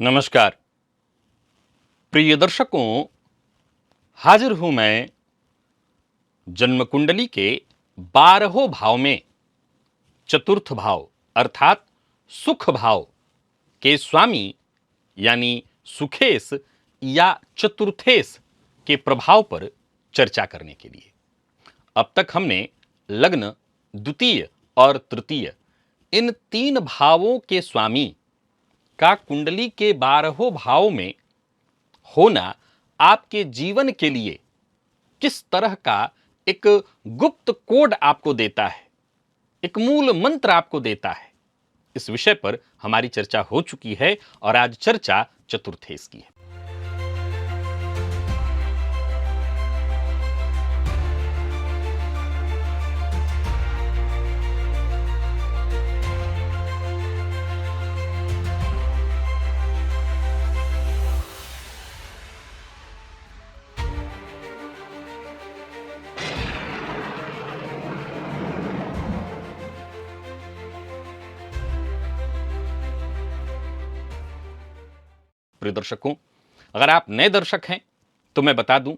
नमस्कार प्रिय दर्शकों, हाजिर हूं मैं जन्म कुंडली के 12 भाव में चतुर्थ भाव अर्थात सुख भाव के स्वामी यानी सुखेश या चतुर्थेश के प्रभाव पर चर्चा करने के लिए। अब तक हमने लग्न, द्वितीय और तृतीय इन 3 भावों के स्वामी का कुंडली के 12 भावों में होना आपके जीवन के लिए किस तरह का एक गुप्त कोड आपको देता है, एक मूल मंत्र आपको देता है, इस विषय पर हमारी चर्चा हो चुकी है और आज चर्चा चतुर्थेश की है। प्रिय दर्शकों, अगर आप नए दर्शक हैं तो मैं बता दूं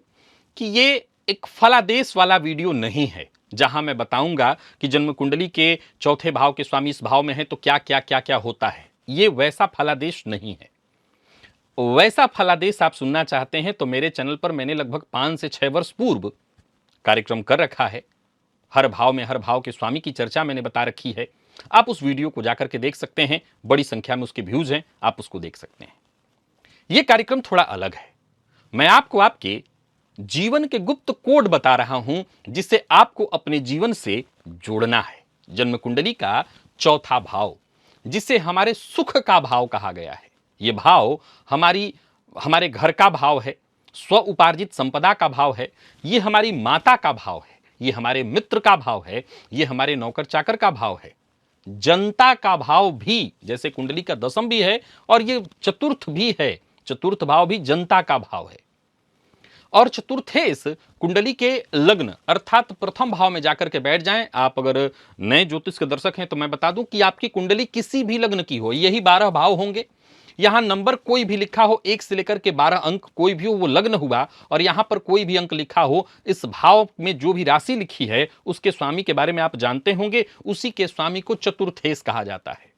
कि ये एक फलादेश वाला वीडियो नहीं है जहां मैं बताऊंगा कि जन्म कुंडली के चौथे भाव के स्वामी इस भाव में है तो क्या क्या क्या क्या होता है। ये वैसा फलादेश नहीं है। वैसा फलादेश आप सुनना चाहते हैं तो मेरे चैनल पर मैंने लगभग 5 से 6 वर्ष पूर्व कार्यक्रम कर रखा है। हर भाव में हर भाव के स्वामी की चर्चा मैंने बता रखी है। आप उस वीडियो को जाकर के देख सकते हैं, बड़ी संख्या में उसके व्यूज हैं, आप उसको देख सकते हैं। यह कार्यक्रम थोड़ा अलग है। मैं आपको आपके जीवन के गुप्त कोड बता रहा हूं जिसे आपको अपने जीवन से जोड़ना है। जन्म कुंडली का चौथा भाव जिसे हमारे सुख का भाव कहा गया है। यह भाव हमारे घर का भाव है, स्व उपार्जित संपदा का भाव है, यह हमारी माता का भाव है, यह हमारे मित्र का भाव है, यह हमारे नौकर चाकर का भाव है, जनता का भाव भी, जैसे कुंडली का दशम भी है और यह चतुर्थ भी है। चतुर्थ भाव भी जनता का भाव है। और चतुर्थेश कुंडली के लग्न अर्थात प्रथम भाव में जाकर के बैठ जाएं। आप अगर नए ज्योतिष के दर्शक हैं तो मैं बता दूं कि आपकी कुंडली किसी भी लग्न की हो, यही 12 भाव होंगे। यहां नंबर कोई भी लिखा हो, 1 से लेकर के 12 अंक कोई भी हो, वो लग्न हुआ। और यहां पर कोई भी अंक लिखा हो, इस भाव में जो भी राशि लिखी है उसके स्वामी के बारे में आप जानते होंगे। उसी के स्वामी को चतुर्थेश कहा जाता है,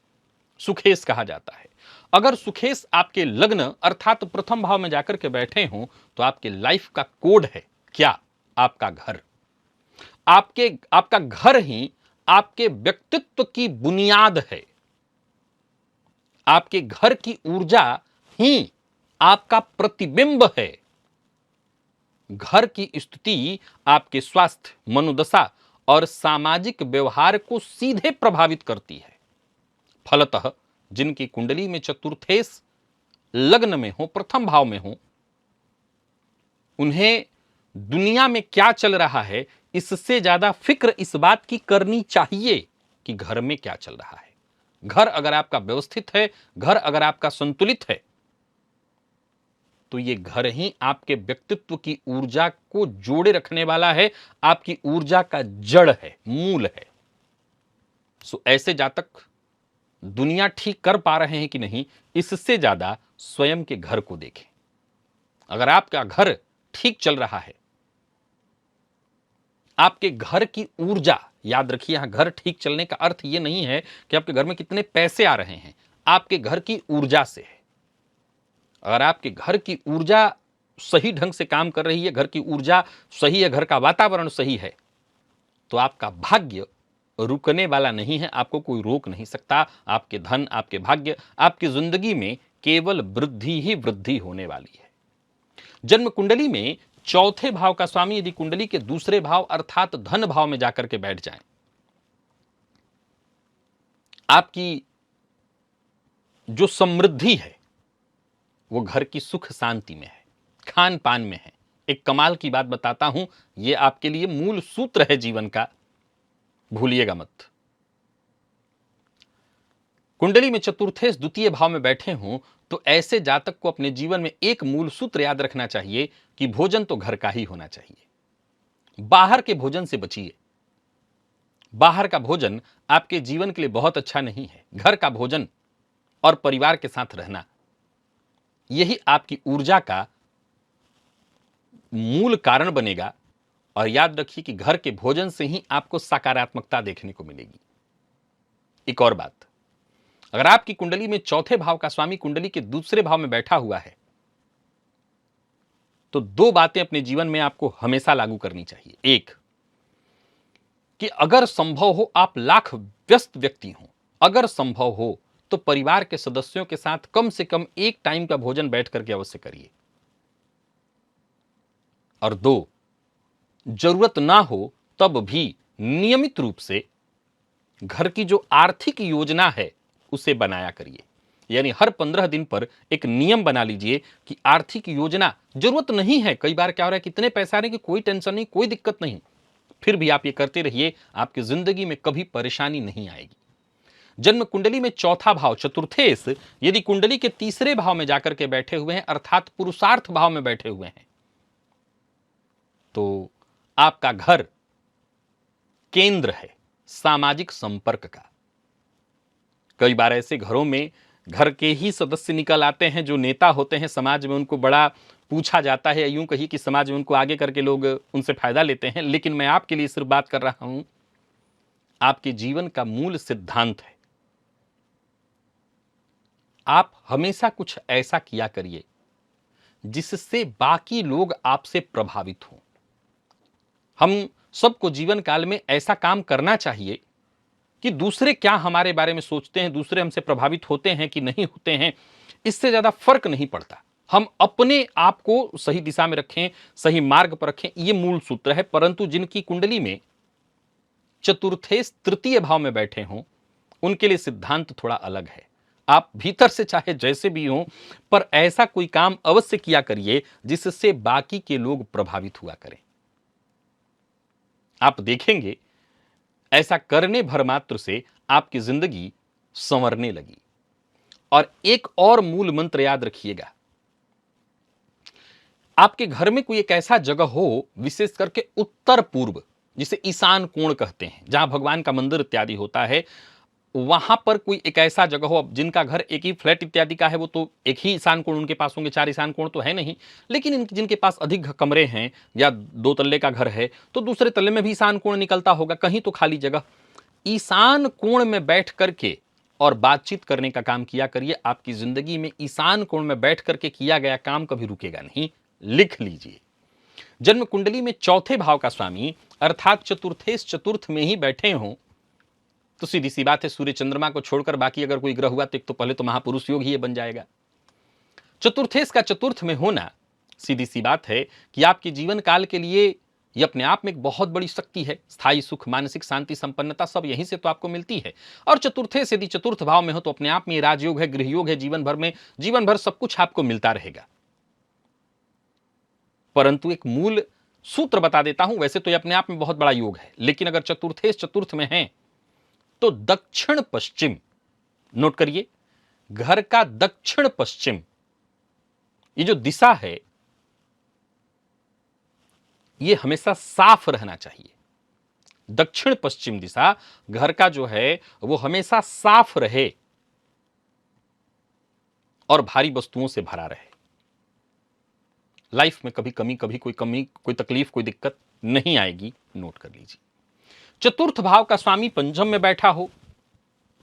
सुखेश कहा जाता है। अगर सुखेश आपके लग्न अर्थात प्रथम भाव में जाकर के बैठे हों तो आपके लाइफ का कोड है क्या? आपका घर। आपका घर ही आपके व्यक्तित्व की बुनियाद है। आपके घर की ऊर्जा ही आपका प्रतिबिंब है। घर की स्थिति आपके स्वास्थ्य, मनोदशा और सामाजिक व्यवहार को सीधे प्रभावित करती है। फलतः जिनकी कुंडली में चतुर्थेश लग्न में हो, प्रथम भाव में हो, उन्हें दुनिया में क्या चल रहा है इससे ज्यादा फिक्र इस बात की करनी चाहिए कि घर में क्या चल रहा है। घर अगर आपका व्यवस्थित है, घर अगर आपका संतुलित है, तो ये घर ही आपके व्यक्तित्व की ऊर्जा को जोड़े रखने वाला है, आपकी ऊर्जा का जड़ है, मूल है। सो ऐसे जातक दुनिया ठीक कर पा रहे हैं कि नहीं, इससे ज्यादा स्वयं के घर को देखें। अगर आपका घर ठीक चल रहा है, आपके घर की ऊर्जा, याद रखिए यहां घर ठीक चलने का अर्थ यह नहीं है कि आपके घर में कितने पैसे आ रहे हैं, आपके घर की ऊर्जा से है। अगर आपके घर की ऊर्जा सही ढंग से काम कर रही है, घर की ऊर्जा सही है, घर का वातावरण सही है, तो आपका भाग्य रुकने वाला नहीं है, आपको कोई रोक नहीं सकता। आपके धन, आपके भाग्य, आपकी जिंदगी में केवल वृद्धि ही वृद्धि होने वाली है। जन्म कुंडली में चौथे भाव का स्वामी यदि कुंडली के दूसरे भाव अर्थात धन भाव में जाकर के बैठ जाए, आपकी जो समृद्धि है वो घर की सुख शांति में है, खान पान में है। एक कमाल की बात बताता हूं, यह आपके लिए मूल सूत्र है जीवन का, भूलिएगा मत। कुंडली में चतुर्थेश द्वितीय भाव में बैठे हों तो ऐसे जातक को अपने जीवन में एक मूल सूत्र याद रखना चाहिए कि भोजन तो घर का ही होना चाहिए। बाहर के भोजन से बचिए। बाहर का भोजन आपके जीवन के लिए बहुत अच्छा नहीं है। घर का भोजन और परिवार के साथ रहना, यही आपकी ऊर्जा का मूल कारण बनेगा। और याद रखिए कि घर के भोजन से ही आपको सकारात्मकता देखने को मिलेगी। एक और बात, अगर आपकी कुंडली में चौथे भाव का स्वामी कुंडली के दूसरे भाव में बैठा हुआ है तो दो बातें अपने जीवन में आपको हमेशा लागू करनी चाहिए। एक, कि अगर संभव हो आप लाख व्यस्त व्यक्ति हो, अगर संभव हो तो परिवार के सदस्यों के साथ कम से कम एक टाइम का भोजन बैठ करके अवश्य करिए। और दो, जरूरत ना हो तब भी नियमित रूप से घर की जो आर्थिक योजना है उसे बनाया करिए। यानी हर 15 दिन पर एक नियम बना लीजिए कि आर्थिक योजना, जरूरत नहीं है, कई बार क्या हो रहा है कितने पैसे आ रहे हैं कि कोई टेंशन नहीं, कोई दिक्कत नहीं, फिर भी आप ये करते रहिए, आपकी जिंदगी में कभी परेशानी नहीं आएगी। जन्म कुंडली में चौथा भाव चतुर्थेश यदि कुंडली के तीसरे भाव में जाकर के बैठे हुए हैं अर्थात पुरुषार्थ भाव में बैठे हुए हैं तो आपका घर केंद्र है सामाजिक संपर्क का। कई बार ऐसे घरों में घर के ही सदस्य निकल आते हैं जो नेता होते हैं, समाज में उनको बड़ा पूछा जाता है, यूं कहिए कि समाज में उनको आगे करके लोग उनसे फायदा लेते हैं। लेकिन मैं आपके लिए सिर्फ बात कर रहा हूं, आपके जीवन का मूल सिद्धांत है, आप हमेशा कुछ ऐसा किया करिए जिससे बाकी लोग आपसे प्रभावित हों। हम सबको जीवन काल में ऐसा काम करना चाहिए कि दूसरे क्या हमारे बारे में सोचते हैं, दूसरे हमसे प्रभावित होते हैं कि नहीं होते हैं, इससे ज्यादा फर्क नहीं पड़ता। हम अपने आप को सही दिशा में रखें, सही मार्ग पर रखें, यह मूल सूत्र है। परंतु जिनकी कुंडली में चतुर्थेश तृतीय भाव में बैठे हों उनके लिए सिद्धांत थोड़ा अलग है। आप भीतर से चाहे जैसे भी हों पर ऐसा कोई काम अवश्य किया करिए जिससे बाकी के लोग प्रभावित हुआ करें। आप देखेंगे ऐसा करने भर मात्र से आपकी जिंदगी संवरने लगी। और एक और मूल मंत्र याद रखिएगा, आपके घर में कोई एक ऐसा जगह हो, विशेष करके उत्तर पूर्व जिसे ईशान कोण कहते हैं, जहां भगवान का मंदिर इत्यादि होता है, वहां पर कोई एक ऐसा जगह हो। अब जिनका घर एक ही फ्लैट इत्यादि का है वो तो एक ही ईशान कोण उनके पास होंगे, 4 ईशान कोण तो है नहीं। लेकिन जिनके पास अधिक कमरे हैं या 2 तल्ले का घर है तो दूसरे तल्ले में भी ईशान कोण निकलता होगा, कहीं तो खाली जगह। ईशान कोण में बैठ करके और बातचीत करने का काम किया करिए। आपकी जिंदगी में ईशान कोण में बैठ करके किया गया काम कभी रुकेगा नहीं। लिख लीजिए, जन्म कुंडली में चौथे भाव का स्वामी अर्थात चतुर्थेश चतुर्थ में ही बैठे हों तो सीधी सी बात है, सूर्य चंद्रमा को छोड़कर बाकी अगर कोई ग्रह हुआ तो एक तो पहले तो महापुरुष योग ही ये बन जाएगा। चतुर्थेश का चतुर्थ में होना सीधी सी बात है कि आपके जीवन काल के लिए यह अपने आप में एक बहुत बड़ी शक्ति है। स्थायी सुख, मानसिक शांति, संपन्नता सब यहीं से तो आपको मिलती है। और चतुर्थेश यदि चतुर्थ भाव में हो तो अपने आप में राजयोग है, गृहयोग है, जीवन भर सब कुछ आपको मिलता रहेगा। परंतु एक मूल सूत्र बता देता हूं, वैसे तो यह अपने आप में बहुत बड़ा योग है, लेकिन अगर चतुर्थेश चतुर्थ में है तो दक्षिण पश्चिम, नोट करिए, घर का दक्षिण पश्चिम ये जो दिशा है ये हमेशा साफ रहना चाहिए। दक्षिण पश्चिम दिशा घर का जो है वो हमेशा साफ रहे और भारी वस्तुओं से भरा रहे। लाइफ में कभी कमी, कभी कोई कमी, कोई तकलीफ, कोई दिक्कत नहीं आएगी, नोट कर लीजिए। चतुर्थ भाव का स्वामी पंचम में बैठा हो,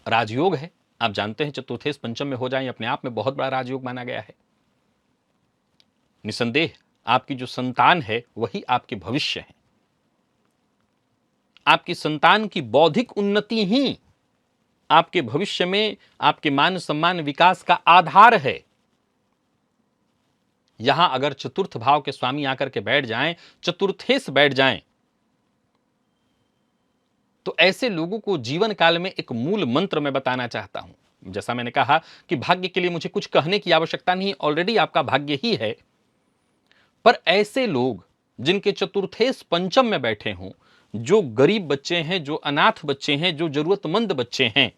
राजयोग है। आप जानते हैं चतुर्थेश पंचम में हो जाए अपने आप में बहुत बड़ा राजयोग माना गया है। निसंदेह आपकी जो संतान है वही आपके भविष्य है। आपकी संतान की बौद्धिक उन्नति ही आपके भविष्य में आपके मान सम्मान विकास का आधार है। यहां अगर चतुर्थ भाव के स्वामी आकर के बैठ जाएं, चतुर्थेश बैठ जाएं, तो ऐसे लोगों को जीवन काल में एक मूल मंत्र मैं बताना चाहता हूं। जैसा मैंने कहा कि भाग्य के लिए मुझे कुछ कहने की आवश्यकता नहीं, ऑलरेडी आपका भाग्य ही है। पर ऐसे लोग जिनके चतुर्थेश पंचम में बैठे हों, जो गरीब बच्चे हैं, जो अनाथ बच्चे हैं, जो जरूरतमंद बच्चे हैं,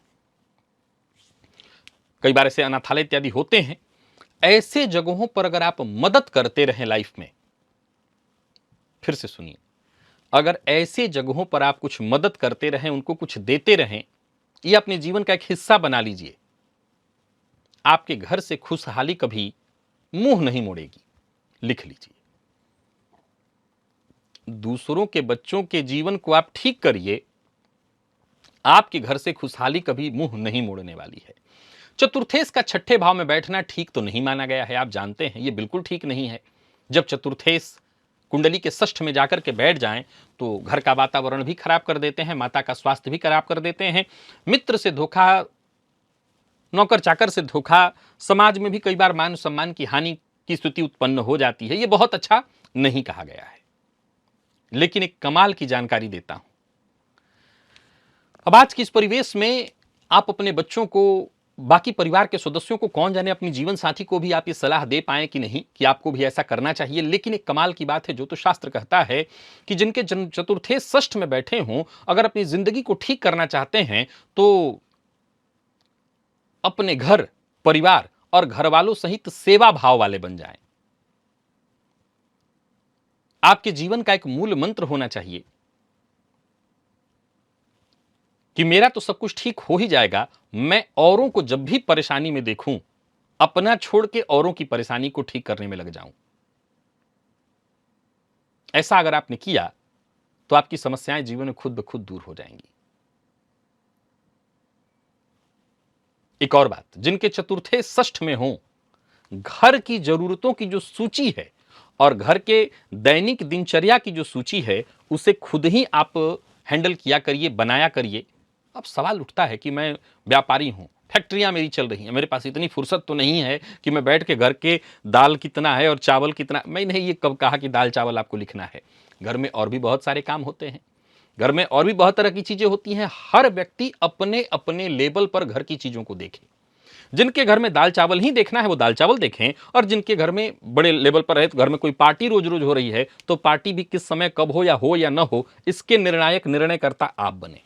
कई बार ऐसे अनाथालय इत्यादि होते हैं, ऐसे जगहों पर अगर आप मदद करते रहें लाइफ में, फिर से सुनिए, अगर ऐसे जगहों पर आप कुछ मदद करते रहें, उनको कुछ देते रहें, ये अपने जीवन का एक हिस्सा बना लीजिए, आपके घर से खुशहाली कभी मुंह नहीं मोड़ेगी। लिख लीजिए, दूसरों के बच्चों के जीवन को आप ठीक करिए, आपके घर से खुशहाली कभी मुंह नहीं मोड़ने वाली है। चतुर्थेश का छठे भाव में बैठना ठीक तो नहीं माना गया है, आप जानते हैं, यह बिल्कुल ठीक नहीं है। जब चतुर्थेश कुंडली के षष्ठ में जाकर के बैठ जाएं तो घर का वातावरण भी खराब कर देते हैं, माता का स्वास्थ्य भी खराब कर देते हैं, मित्र से धोखा, नौकर चाकर से धोखा, समाज में भी कई बार मान सम्मान की हानि की स्थिति उत्पन्न हो जाती है। यह बहुत अच्छा नहीं कहा गया है। लेकिन एक कमाल की जानकारी देता हूं। अब आज के इस परिवेश में आप अपने बच्चों को, बाकी परिवार के सदस्यों को, कौन जाने अपनी जीवन साथी को भी आप ये सलाह दे पाए कि नहीं कि आपको भी ऐसा करना चाहिए। लेकिन एक कमाल की बात है, जो तो शास्त्र कहता है कि जिनके चतुर्थेश षष्ठ में बैठे हों, अगर अपनी जिंदगी को ठीक करना चाहते हैं तो अपने घर, परिवार और घर वालों सहित सेवा भाव वाले बन जाएं। आपके जीवन का एक मूल मंत्र होना चाहिए कि मेरा तो सब कुछ ठीक हो ही जाएगा, मैं औरों को जब भी परेशानी में देखूं, अपना छोड़ के औरों की परेशानी को ठीक करने में लग जाऊं। ऐसा अगर आपने किया तो आपकी समस्याएं जीवन में खुद ब खुद दूर हो जाएंगी। एक और बात, जिनके चतुर्थे षष्ठ में हो, घर की जरूरतों की जो सूची है और घर के दैनिक दिनचर्या की जो सूची है, उसे खुद ही आप हैंडल किया करिए, बनाया करिए। अब सवाल उठता है कि मैं व्यापारी हूं, फैक्ट्रियां मेरी चल रही हैं, मेरे पास इतनी फुर्सत तो नहीं है कि मैं बैठ के घर के दाल कितना है और चावल कितना। मैंने ये कब कहा कि दाल चावल आपको लिखना है? घर में और भी बहुत सारे काम होते हैं, घर में और भी बहुत तरह की चीजें होती हैं। हर व्यक्ति अपने अपने लेवल पर घर की चीजों को देखे। जिनके घर में दाल चावल ही देखना है वो दाल चावल देखें, और जिनके घर में बड़े लेवल पर है, तो घर में कोई पार्टी रोज रोज हो रही है, तो पार्टी भी किस समय कब हो या न हो, इसके निर्णायक निर्णयकर्ता आप बने।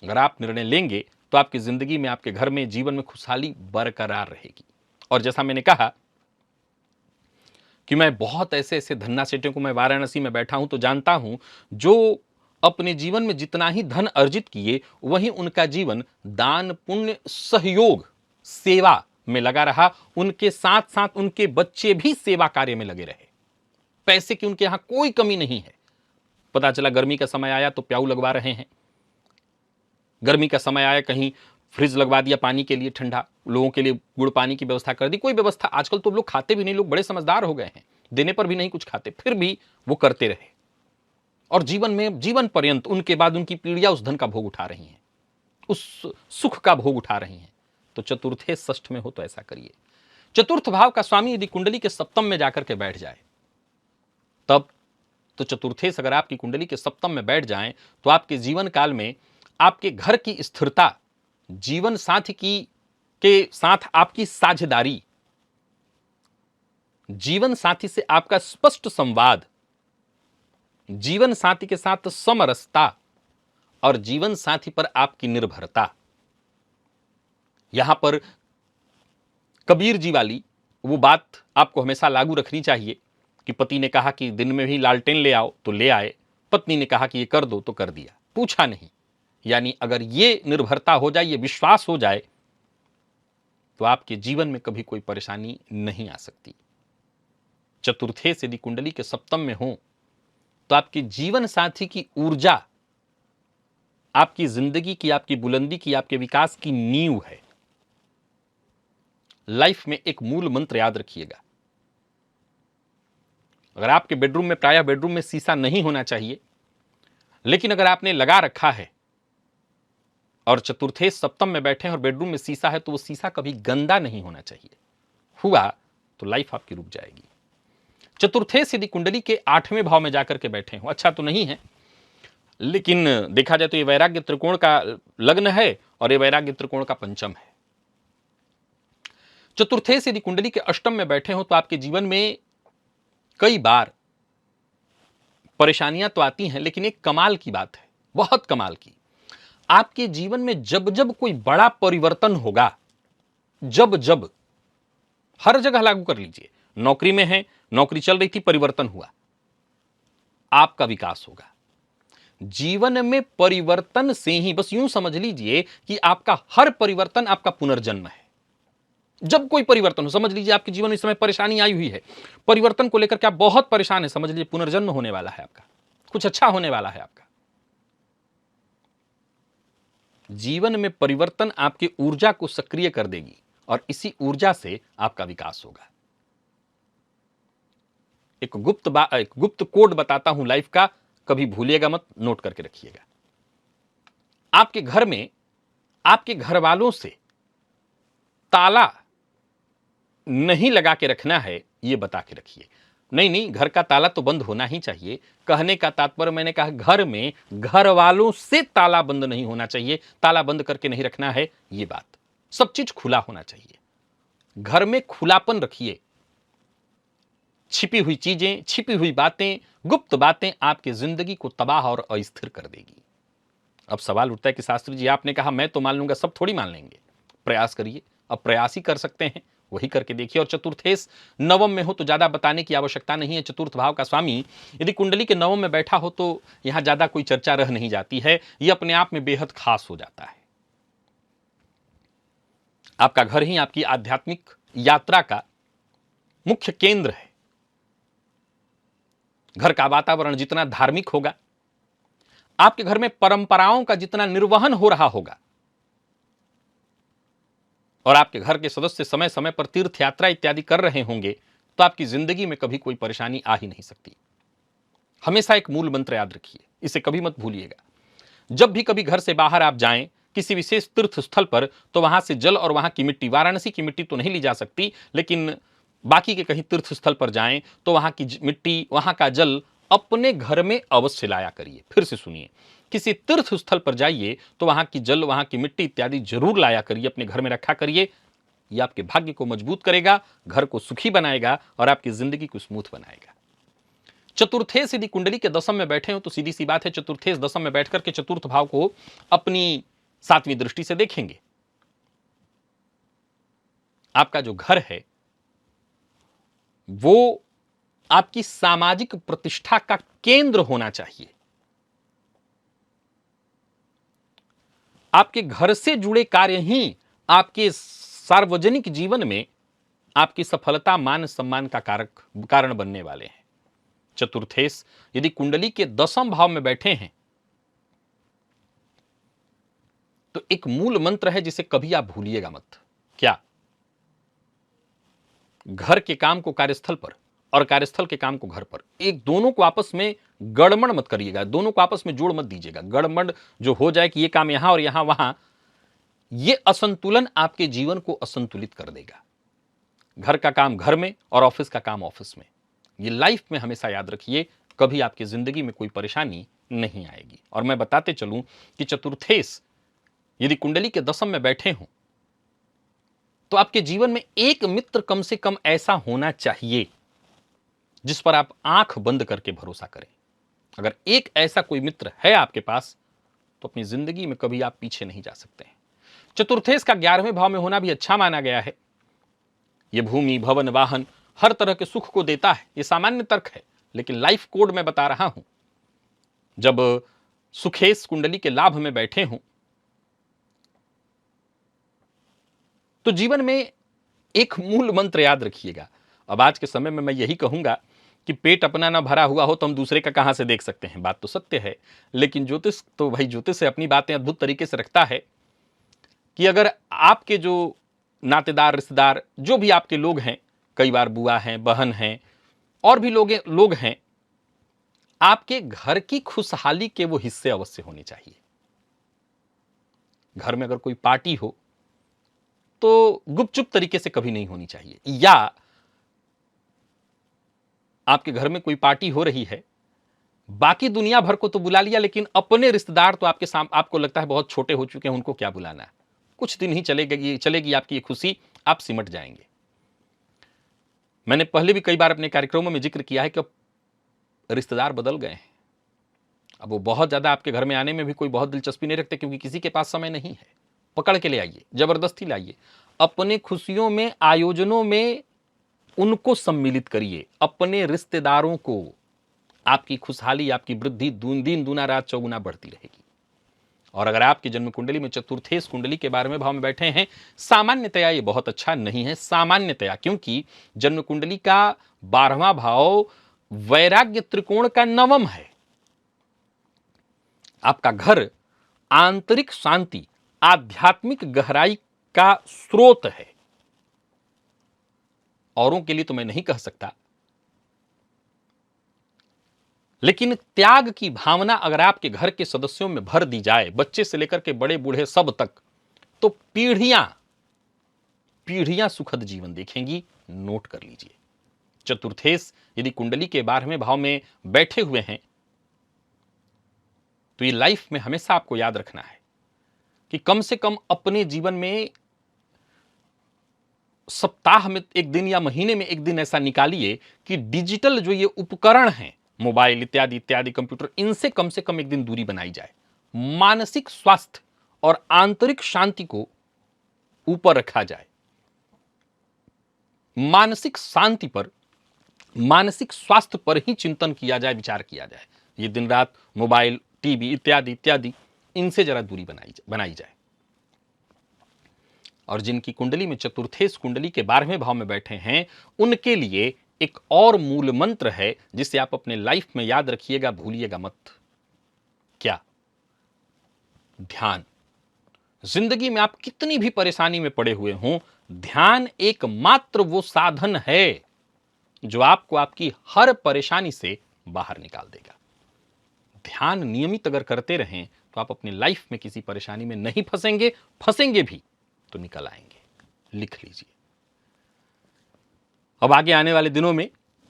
अगर आप निर्णय लेंगे तो आपकी जिंदगी में, आपके घर में, जीवन में खुशहाली बरकरार रहेगी। और जैसा मैंने कहा कि मैं बहुत ऐसे ऐसे धन्ना सेठों को, मैं वाराणसी में बैठा हूं तो जानता हूं, जो अपने जीवन में जितना ही धन अर्जित किए, वहीं उनका जीवन दान, पुण्य, सहयोग, सेवा में लगा रहा। उनके साथ साथ उनके बच्चे भी सेवा कार्य में लगे रहे। पैसे की उनके यहां कोई कमी नहीं है। पता चला गर्मी का समय आया तो प्याऊ लगवा रहे हैं, गर्मी का समय आया कहीं फ्रिज लगवा दिया पानी के लिए, ठंडा, लोगों के लिए गुड़ पानी की व्यवस्था कर दी। कोई व्यवस्था, आजकल तो लोग खाते भी नहीं, लोग बड़े समझदार हो गए हैं, देने पर भी नहीं कुछ खाते, फिर भी वो करते रहे। और जीवन में, जीवन पर्यंत उनके बाद उनकी पीढ़ियां उस धन का भोग उठा रही हैं, उस सुख का भोग उठा रही हैं। तो चतुर्थे षष्ठ में हो तो ऐसा करिए। चतुर्थ भाव का स्वामी यदि कुंडली के सप्तम में जाकर के बैठ जाए, तब तो चतुर्थेश अगर आपकी कुंडली के सप्तम में बैठ जाएं तो आपके जीवन काल में आपके घर की स्थिरता, जीवन साथी की के साथ आपकी साझेदारी, जीवन साथी से आपका स्पष्ट संवाद, जीवन साथी के साथ समरसता और जीवन साथी पर आपकी निर्भरता। यहां पर कबीर जी वाली वो बात आपको हमेशा लागू रखनी चाहिए कि पति ने कहा कि दिन में भी लालटेन ले आओ तो ले आए, पत्नी ने कहा कि ये कर दो तो कर दिया, पूछा नहीं। यानी अगर ये निर्भरता हो जाए, ये विश्वास हो जाए, तो आपके जीवन में कभी कोई परेशानी नहीं आ सकती। चतुर्थेश यदि कुंडली के सप्तम में हो तो आपके जीवन साथी की ऊर्जा आपकी जिंदगी की, आपकी बुलंदी की, आपके विकास की नींव है। लाइफ में एक मूल मंत्र याद रखिएगा, अगर आपके बेडरूम में, प्रायः बेडरूम में शीशा नहीं होना चाहिए, लेकिन अगर आपने लगा रखा है और चतुर्थेश सप्तम में बैठे हैं और बेडरूम में शीशा है, तो वो शीशा कभी गंदा नहीं होना चाहिए। हुआ तो लाइफ आपकी रुक जाएगी। चतुर्थेश यदि कुंडली के 8वें भाव में जाकर के बैठे हो, अच्छा तो नहीं है, लेकिन देखा जाए तो ये वैराग्य त्रिकोण का लग्न है और ये वैराग्य त्रिकोण का पंचम है। चतुर्थेश यदि कुंडली के अष्टम में बैठे हो तो आपके जीवन में कई बार परेशानियां तो आती हैं, लेकिन एक कमाल की बात है, बहुत कमाल की, आपके जीवन में जब जब कोई बड़ा परिवर्तन होगा, जब जब, हर जगह लागू कर लीजिए, नौकरी में है, नौकरी चल रही थी, परिवर्तन हुआ, आपका विकास होगा। जीवन में परिवर्तन से ही, बस यूं समझ लीजिए कि आपका हर परिवर्तन आपका पुनर्जन्म है। जब कोई परिवर्तन हो, समझ लीजिए आपके जीवन में इस समय परेशानी आई हुई है, परिवर्तन को लेकर के आप बहुत परेशान है, समझ लीजिए पुनर्जन्म होने वाला है आपका, कुछ अच्छा होने वाला है आपका। जीवन में परिवर्तन आपकी ऊर्जा को सक्रिय कर देगी और इसी ऊर्जा से आपका विकास होगा। एक गुप्त कोड बताता हूं लाइफ का, कभी भूलिएगा मत, नोट करके रखिएगा। आपके घर में आपके घर वालों से ताला नहीं लगा के रखना है, यह बता के रखिए। नहीं, घर का ताला तो बंद होना ही चाहिए। कहने का तात्पर्य, मैंने कहा घर में घर वालों से ताला बंद नहीं होना चाहिए, ताला बंद करके नहीं रखना है, यह बात। सब चीज खुला होना चाहिए। घर में खुलापन रखिए। छिपी हुई चीजें, छिपी हुई बातें, गुप्त बातें आपकी जिंदगी को तबाह और अस्थिर कर देगी। अब सवाल उठता है कि शास्त्री जी आपने कहा मैं तो मान लूंगा, सब थोड़ी मान लेंगे। प्रयास करिए, अब प्रयास ही कर सकते हैं, वही करके देखिए। और चतुर्थेश नवम में हो तो ज्यादा बताने की आवश्यकता नहीं है। चतुर्थ भाव का स्वामी यदि कुंडली के नवम में बैठा हो तो यहां ज्यादा कोई चर्चा रह नहीं जाती है, यह अपने आप में बेहद खास हो जाता है। आपका घर ही आपकी आध्यात्मिक यात्रा का मुख्य केंद्र है। घर का वातावरण जितना धार्मिक होगा, आपके घर में परंपराओं का जितना निर्वहन हो रहा होगा, और आपके घर के सदस्य समय समय पर तीर्थ यात्रा इत्यादि कर रहे होंगे, तो आपकी जिंदगी में कभी कोई परेशानी आ ही नहीं सकती। हमेशा एक मूल मंत्र याद रखिए, इसे कभी मत भूलिएगा। जब भी कभी घर से बाहर आप जाएं किसी विशेष तीर्थ स्थल पर, तो वहां से जल और वहां की मिट्टी, वाराणसी की मिट्टी तो नहीं ली जा सकती, लेकिन बाकी के कहीं तीर्थ स्थल पर जाएं तो वहां की मिट्टी, वहां का जल अपने घर में अवश्य लाया करिए। फिर से सुनिए, किसी तीर्थ स्थल पर जाइए तो वहां की जल, वहां की मिट्टी इत्यादि जरूर लाया करिए, अपने घर में रखा करिए। यह आपके भाग्य को मजबूत करेगा, घर को सुखी बनाएगा और आपकी जिंदगी को स्मूथ बनाएगा। चतुर्थेश यदि कुंडली के दशम में बैठे हो तो सीधी सी बात है, चतुर्थेश दशम में बैठकर के चतुर्थ भाव को अपनी सातवीं दृष्टि से देखेंगे। आपका जो घर है वो आपकी सामाजिक प्रतिष्ठा का केंद्र होना चाहिए। आपके घर से जुड़े कार्य ही आपके सार्वजनिक जीवन में आपकी सफलता, मान सम्मान का कारण बनने वाले हैं। चतुर्थेश यदि कुंडली के दशम भाव में बैठे हैं तो एक मूल मंत्र है जिसे कभी आप भूलिएगा मत। क्या? घर के काम को कार्यस्थल पर और कार्यस्थल के काम को घर पर, एक दोनों को आपस में गड़बड़ मत करिएगा, दोनों को आपस में जोड़ मत दीजिएगा। गड़बड़ जो हो जाए कि ये काम यहां और यहां वहां, ये असंतुलन आपके जीवन को असंतुलित कर देगा। घर का काम घर में और ऑफिस का काम ऑफिस में, ये लाइफ में हमेशा याद रखिए, कभी आपकी जिंदगी में कोई परेशानी नहीं आएगी। और मैं बताते चलूं कि चतुर्थेश यदि कुंडली के दशम में बैठे हों तो आपके जीवन में एक मित्र कम से कम ऐसा होना चाहिए जिस पर आप आंख बंद करके भरोसा करें। अगर एक ऐसा कोई मित्र है आपके पास तो अपनी जिंदगी में कभी आप पीछे नहीं जा सकते हैं। चतुर्थेश का 11वें भाव में होना भी अच्छा माना गया है। यह भूमि, भवन, वाहन, हर तरह के सुख को देता है, यह सामान्य तर्क है, लेकिन लाइफ कोड में बता रहा हूं। जब सुखेश कुंडली के लाभ में बैठे हों तो जीवन में एक मूल मंत्र याद रखिएगा। अब आज के समय में मैं यही कहूंगा कि पेट अपना ना भरा हुआ हो तो हम दूसरे का कहां से देख सकते हैं। बात तो सत्य है, लेकिन ज्योतिष तो भाई ज्योतिष से अपनी बातें अद्भुत तरीके से रखता है कि अगर आपके जो नातेदार, रिश्तेदार, जो भी आपके लोग हैं, कई बार बुआ हैं, बहन हैं, और भी लोग हैं, आपके घर की खुशहाली के वो हिस्से अवश्य होने चाहिए। घर में अगर कोई पार्टी हो तो गुपचुप तरीके से कभी नहीं होनी चाहिए। या आपके घर में कोई पार्टी हो रही है, बाकी दुनिया भर को तो बुला लिया, लेकिन अपने रिश्तेदार तो आपको लगता है बहुत छोटे हो चुके हैं, उनको क्या बुलाना है। कुछ दिन ही चलेगी आपकी ये खुशी, आप सिमट जाएंगे। मैंने पहले भी कई बार अपने कार्यक्रमों में जिक्र किया है कि अब रिश्तेदार बदल गए हैं। अब वो बहुत ज्यादा आपके घर में आने में भी कोई बहुत दिलचस्पी नहीं रखते, क्योंकि किसी के पास समय नहीं है। पकड़ के ले आइए, जबरदस्ती लाइए, अपने खुशियों में, आयोजनों में उनको सम्मिलित करिए, अपने रिश्तेदारों को। आपकी खुशहाली, आपकी वृद्धि दिन दूना रात चौगुना बढ़ती रहेगी। और अगर आपकी जन्म कुंडली में चतुर्थेश कुंडली के 12वें भाव में बैठे हैं, सामान्यतया ये बहुत अच्छा नहीं है, सामान्यतया, क्योंकि जन्म कुंडली का 12वां भाव वैराग्य त्रिकोण का 9वां है। आपका घर आंतरिक शांति, आध्यात्मिक गहराई का स्रोत है। औरों के लिए तो मैं नहीं कह सकता, लेकिन त्याग की भावना अगर आपके घर के सदस्यों में भर दी जाए, बच्चे से लेकर के बड़े बूढ़े सब तक, तो पीढ़ियां पीढ़ियां सुखद जीवन देखेंगी। नोट कर लीजिए, चतुर्थेश यदि कुंडली के 12वें भाव में बैठे हुए हैं तो ये लाइफ में हमेशा आपको याद रखना है कि कम से कम अपने जीवन में सप्ताह में एक दिन या महीने में एक दिन ऐसा निकालिए कि डिजिटल जो ये उपकरण हैं, मोबाइल इत्यादि इत्यादि, कंप्यूटर, इनसे कम से कम एक दिन दूरी बनाई जाए। मानसिक स्वास्थ्य और आंतरिक शांति को ऊपर रखा जाए। मानसिक शांति पर, मानसिक स्वास्थ्य पर ही चिंतन किया जाए, विचार किया जाए। ये दिन रात मोबाइल, टीवी इत्यादि इत्यादि, इनसे जरा दूरी बनाई जाए। और जिनकी कुंडली में चतुर्थेश कुंडली के 12वें भाव में बैठे हैं, उनके लिए एक और मूल मंत्र है जिसे आप अपने लाइफ में याद रखिएगा, भूलिएगा मत। क्या? ध्यान। जिंदगी में आप कितनी भी परेशानी में पड़े हुए हों, ध्यान एकमात्र वो साधन है जो आपको आपकी हर परेशानी से बाहर निकाल देगा। ध्यान नियमित अगर करते रहें तो आप अपनी लाइफ में किसी परेशानी में नहीं फंसेंगे, फंसेंगे भी तो निकल आएंगे। लिख लीजिए। अब आगे आने वाले दिनों में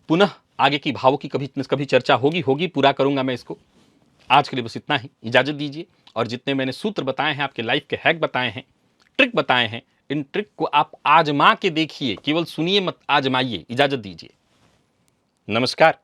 पुनः आगे की भावों की कभी चर्चा होगी, पूरा करूंगा मैं इसको। आज के लिए बस इतना ही, इजाजत दीजिए। और जितने मैंने सूत्र बताए हैं, आपके लाइफ के हैक बताए हैं, ट्रिक बताए हैं, इन ट्रिक को आप आजमा के देखिए, केवल सुनिए मत, आजमाइए। इजाजत दीजिए। नमस्कार।